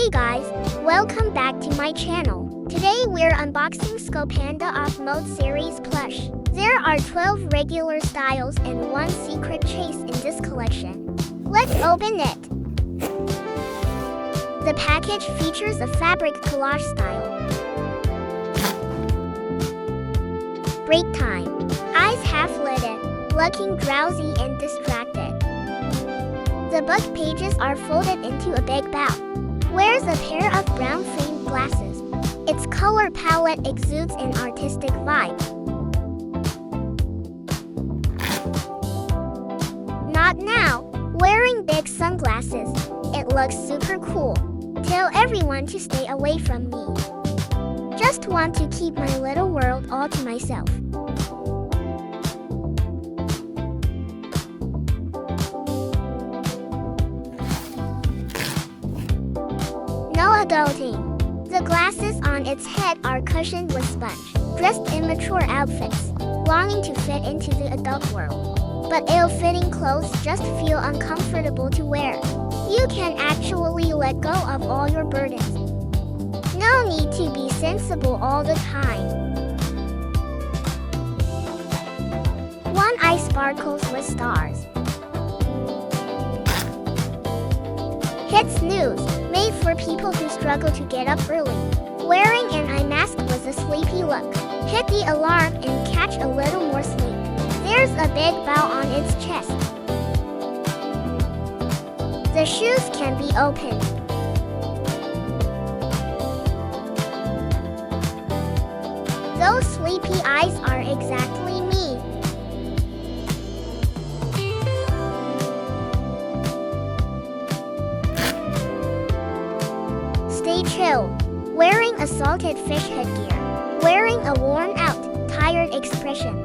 Hey guys, welcome back to my channel. Today we're unboxing Skullpanda off-mode series plush. There are 12 regular styles and one secret chase in this collection. Let's open it. The package features a fabric collage style. Break time. Eyes half-lidded, looking drowsy and distracted. The book pages are folded into a big bow. Wears a pair of brown framed glasses. Its color palette exudes an artistic vibe. Not now. Wearing big sunglasses. It looks super cool. Tell everyone to stay away from me. Just want to keep my little world all to myself. No adulting. The glasses on its head are cushioned with sponge. Dressed in mature outfits, longing to fit into the adult world. But ill-fitting clothes just feel uncomfortable to wear. You can actually let go of all your burdens. No need to be sensible all the time. One eye sparkles with stars. Hit Snooze, made for people who struggle to get up early. Wearing an eye mask was a sleepy look. Hit the alarm and catch a little more sleep. There's a big bow on its chest. The shoes can be opened. Those sleepy eyes are exactly me. Stay chill. Wearing a salted fish headgear. Wearing a worn-out, tired expression.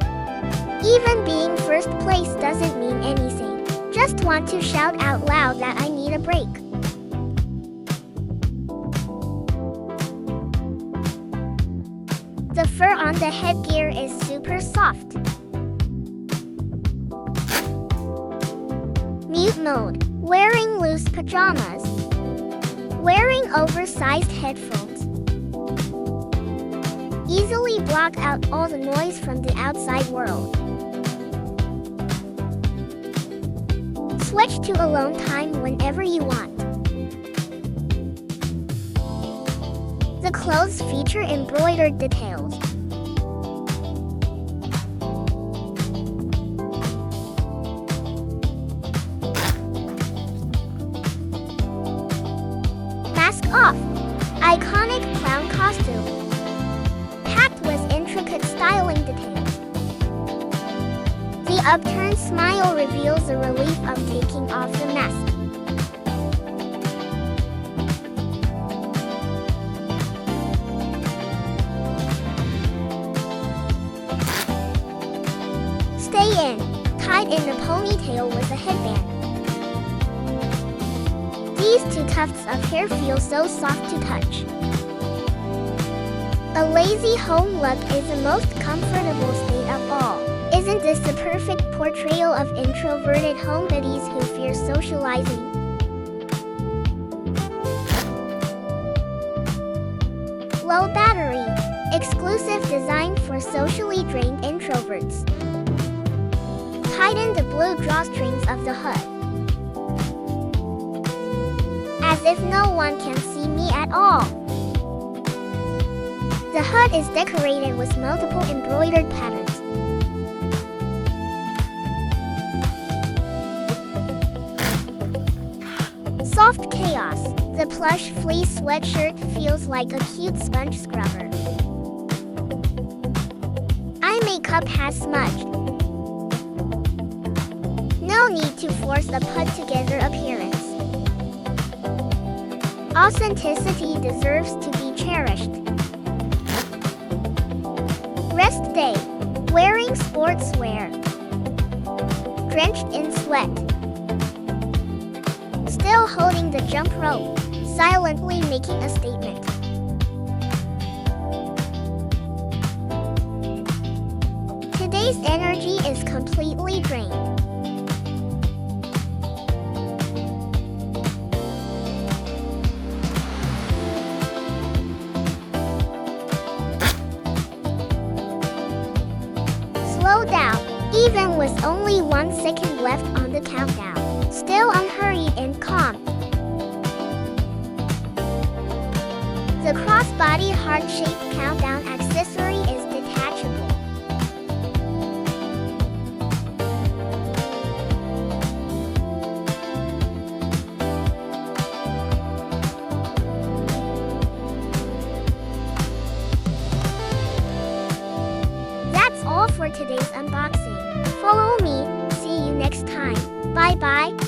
Even being first place doesn't mean anything. Just want to shout out loud that I need a break. The fur on the headgear is super soft. Mute mode. Wearing loose pajamas. Wearing oversized headphones. Easily block out all the noise from the outside world. Switch to alone time whenever you want. The clothes feature embroidered details. Mask off. Iconic clown costume. Packed with intricate styling details. The upturned smile reveals the relief of taking off the mask. Stay in, tied in a ponytail with a headband. These two tufts of hair feel so soft to touch. A lazy home look is the most comfortable state of all. Isn't this the perfect portrayal of introverted homebodies who fear socializing? Low battery. Exclusive design for socially drained introverts. Tighten the blue drawstrings of the hood. As if no one can see me at all. The hood is decorated with multiple embroidered patterns. Soft chaos. The plush fleece sweatshirt feels like a cute sponge scrubber. Eye makeup has smudged. No need to force a put-together appearance. Authenticity deserves to be cherished. Rest day. Wearing sportswear. Drenched in sweat. Still holding the jump rope, silently making a statement. Today's energy is completely drained. Even with only 1 second left on the countdown, still unhurried and calm. The crossbody heart-shaped countdown accessory is detachable. That's all for today's unboxing. Follow me, see you next time. Bye bye.